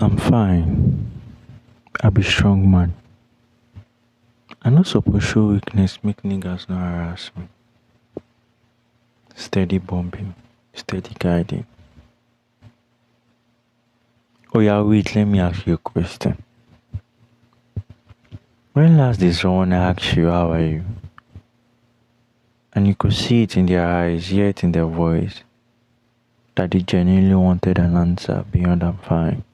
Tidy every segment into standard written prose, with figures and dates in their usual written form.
I'm fine. I be strong man. I no suppose show weakness make niggas no harass me. Steady bumping, steady guiding. Oh yeah, wait, let me ask you a question. When last did someone ask you how are you? And you could see it in their eyes, hear it in their voice, that they genuinely wanted an answer beyond I'm fine.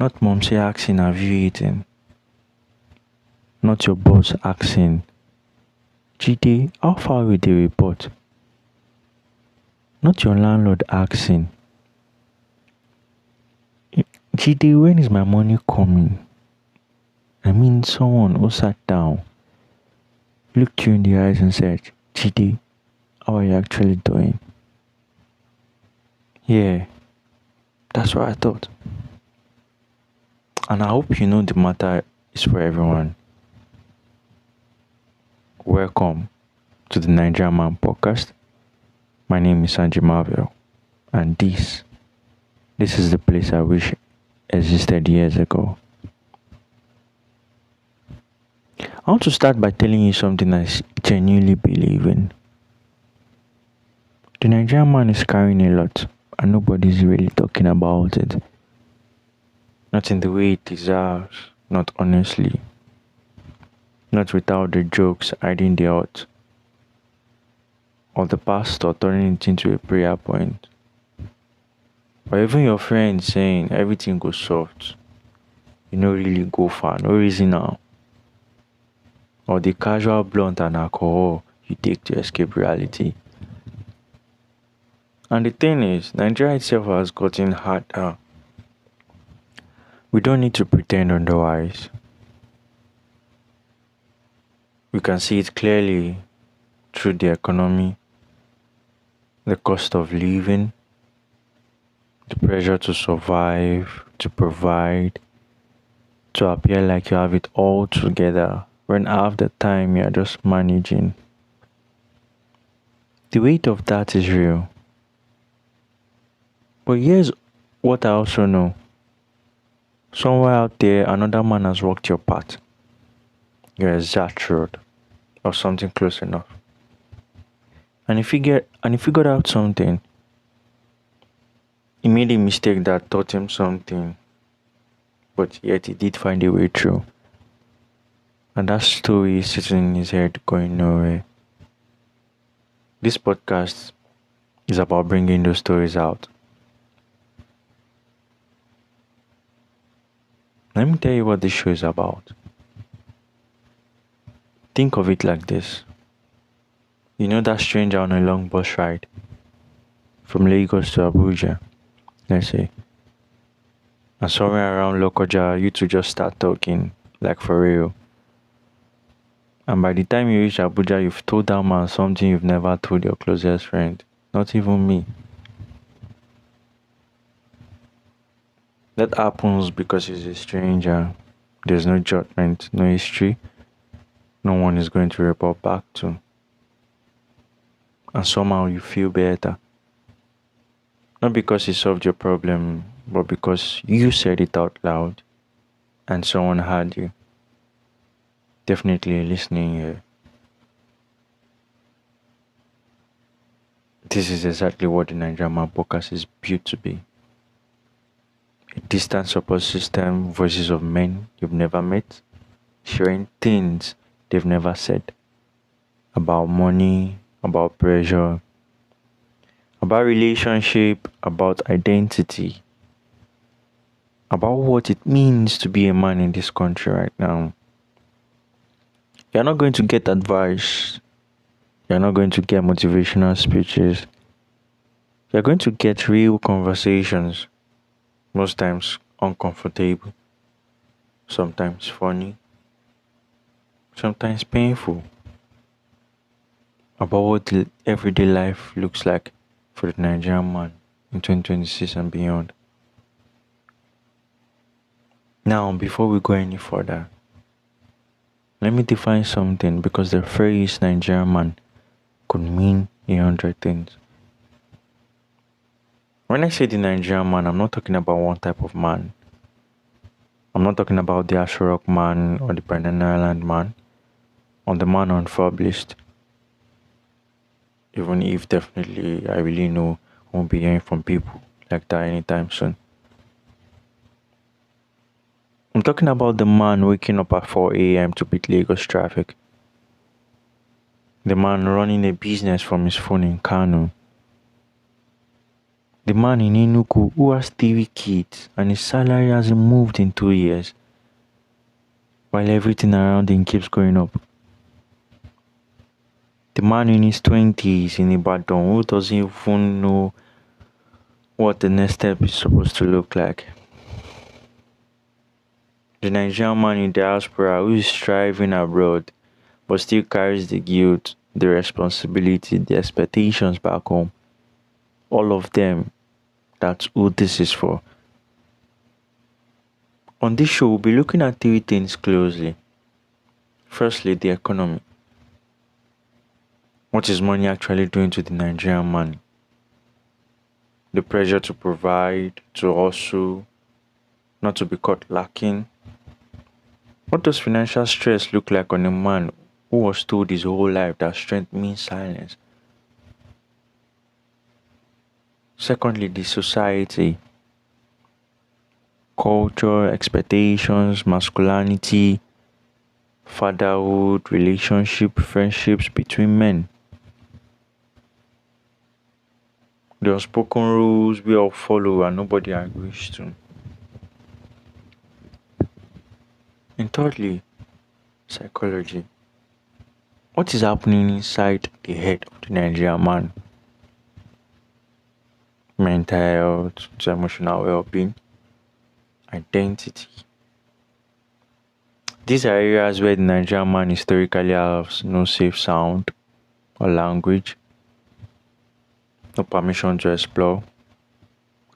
Not mom say asking have you eaten? Not your boss asking, GD, how far with the report? Not your landlord asking, GD, when is my money coming? I mean, someone who sat down, looked you in the eyes and said, GD, how are you actually doing? Yeah, that's what I thought. And I hope you know the matter is for everyone. Welcome to the Nigerian Man podcast. My name is Sanji Marvel, and this is the place I wish existed years ago. I want to start by telling you something I genuinely believe in. The Nigerian man is carrying a lot, and nobody's really talking about it. Not in the way it deserves, not honestly, not without the jokes hiding the hurt, or the pastor turning it into a prayer point, or even your friend saying everything goes soft, you no really go far, no reason now, or the casual blunt and alcohol you take to escape reality. And the thing is, Nigeria itself has gotten harder. We don't need to pretend otherwise. We can see it clearly through the economy, the cost of living, the pressure to survive, to provide, to appear like you have it all together when half the time you're just managing. The weight of that is real. But here's what I also know. Somewhere out there, another man has walked your path. Your exact road, or something close enough. And if he got out something, he made a mistake that taught him something, but yet he did find a way through. And that story is sitting in his head going nowhere. This podcast is about bringing those stories out. Let me tell you what this show is about. Think of it like this. You know that stranger on a long bus ride from Lagos to Abuja, let's say. And somewhere around Lokoja, you two just start talking, like for real. And by the time you reach Abuja, you've told that man something you've never told your closest friend. Not even me. That happens because he's a stranger. There's no judgment, no history. No one is going to report back to. And somehow you feel better. Not because he solved your problem, but because you said it out loud and someone heard you. Definitely listening here. This is exactly what the Nigerian Man podcast is built to be. A distant support system, voices of men you've never met, sharing things they've never said about money, about pressure, about relationship, about identity, about what it means to be a man in this country right now. You're not going to get advice. You're not going to get motivational speeches. You're going to get real conversations, most times uncomfortable, sometimes funny, sometimes painful, about what the everyday life looks like for the Nigerian man in 2026 and beyond. Now, before we go any further, let me define something because the phrase Nigerian man could mean 100 things. When I say the Nigerian man, I'm not talking about one type of man. I'm not talking about the Asherok man or the Banana Island man or the man on Forbes list. Even if definitely I really know I won't be hearing from people like that anytime soon. I'm talking about the man waking up at 4 a.m. to beat Lagos traffic. The man running a business from his phone in Kano. The man in Enugu who has 3 kids and his salary hasn't moved in 2 years, while everything around him keeps going up. The man in his 20s in Ibadan who doesn't even know what the next step is supposed to look like. The Nigerian man in diaspora who is striving abroad but still carries the guilt, the responsibility, the expectations back home. All of them, that's who this is for. On this show, we'll be looking at 3 things closely. Firstly, the economy. What is money actually doing to the Nigerian man? The pressure to provide, to hustle, not to be caught lacking. What does financial stress look like on a man who was told his whole life that strength means silence? Secondly, the society. Culture, expectations, masculinity, fatherhood, relationship, friendships between men. The unspoken rules we all follow and nobody agrees to. And thirdly, psychology. What is happening inside the head of the Nigerian man? Mental health, to emotional well-being, identity. These are areas where the Nigerian man historically has no safe sound or language, no permission to explore.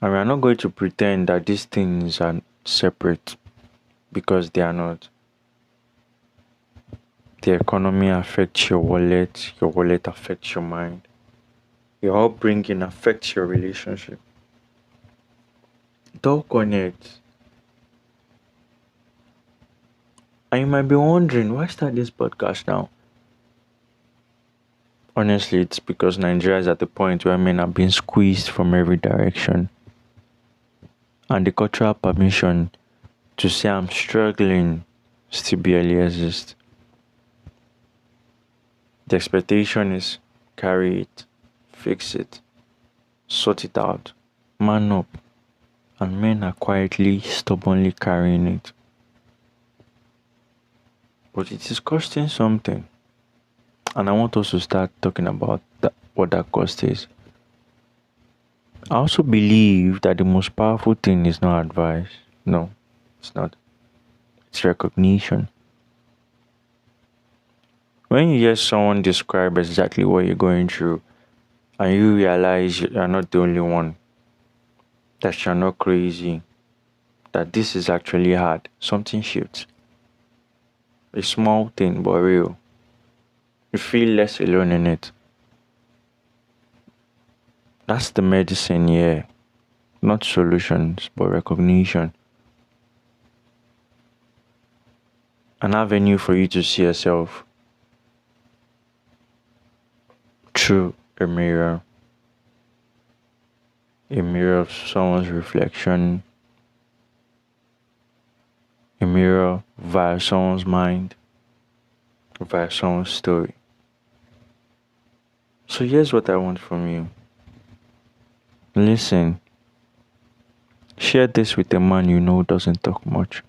And we are not going to pretend that these things are separate, because they are not. The economy affects your wallet affects your mind, your upbringing affects your relationship. It all connects. And you might be wondering, why start this podcast now? Honestly, it's because Nigeria is at the point where men are being squeezed from every direction. And the cultural permission to say I'm struggling still barely exists. The expectation is carry it, fix it, sort it out, man up. And men are quietly, stubbornly carrying it. But it is costing something. And I want us to start talking about what that cost is. I also believe that the most powerful thing is not advice. No, it's not. It's recognition. When you hear someone describe exactly what you're going through, and you realize you're not the only one, that you're not crazy, that this is actually hard, something shifts. A small thing, but real. You feel less alone in it. That's the medicine here. Not solutions, but recognition. An avenue for you to see yourself through a mirror. A mirror of someone's reflection. A mirror via someone's mind. Via someone's story. So here's what I want from you. Listen. Share this with a man you know doesn't talk much.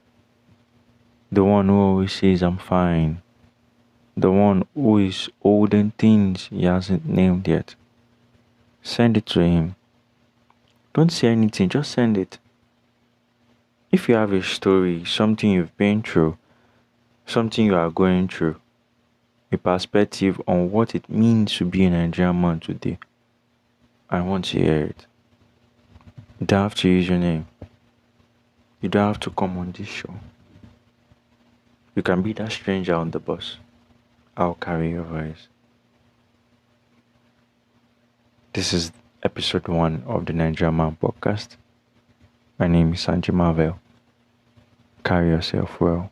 The one who always says I'm fine. The one who is holding things he hasn't named yet. Send it to him. Don't say anything, just send it. If you have a story, something you've been through, something you are going through, a perspective on what it means to be a Nigerian man today, I want to hear it. You don't have to use your name. You don't have to come on this show. You can be that stranger on the bus. I'll carry your voice. This is episode episode 1 of the Nigerian Man podcast. My name is Sanji Marvel. Carry yourself well.